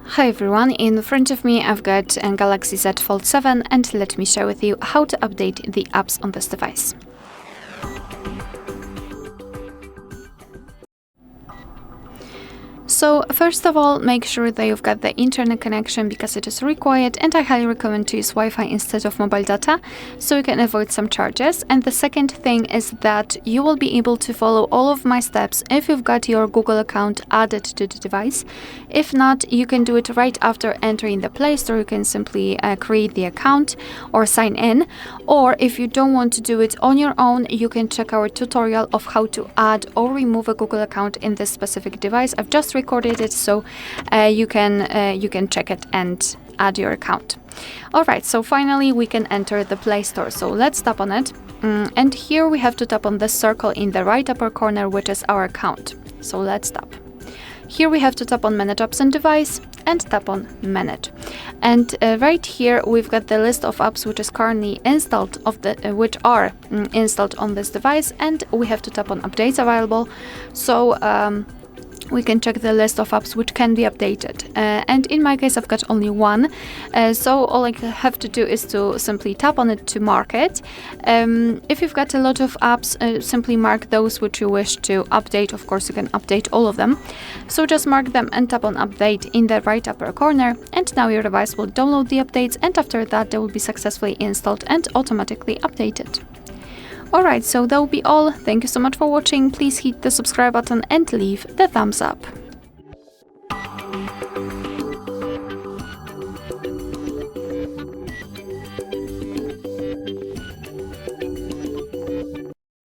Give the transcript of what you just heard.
Hi everyone, in front of me I've got a Galaxy Z Fold 7 and let me share with you how to update the apps on this device. So first of all, make sure that you've got the internet connection because it is required, and I highly recommend to use Wi-Fi instead of mobile data so you can avoid some charges. And the second thing is that you will be able to follow all of my steps if you've got your Google account added to the device. If not, you can do it right after entering the Play Store. You can simply create the account or sign in, or if you don't want to do it on your own, you can check our tutorial of how to add or remove a Google account in this specific device. I've just recorded it, so you can check it and add your account. All right, so finally we can enter the Play Store. So let's tap on it, and here we have to tap on the circle in the right upper corner, which is our account. So let's tap. Here we have to tap on Manage Apps on Device and tap on Manage. And right here we've got the list of apps which is currently installed which are installed on this device, and we have to tap on Updates Available. So we can check the list of apps which can be updated. And in my case, I've got only one. So all I have to do is to simply tap on it to mark it. If you've got a lot of apps, simply mark those which you wish to update. Of course, you can update all of them. So just mark them and tap on Update in the right upper corner. And now your device will download the updates. And after that, they will be successfully installed and automatically updated. Alright, so that will be all. Thank you so much for watching. Please hit the subscribe button and leave the thumbs up.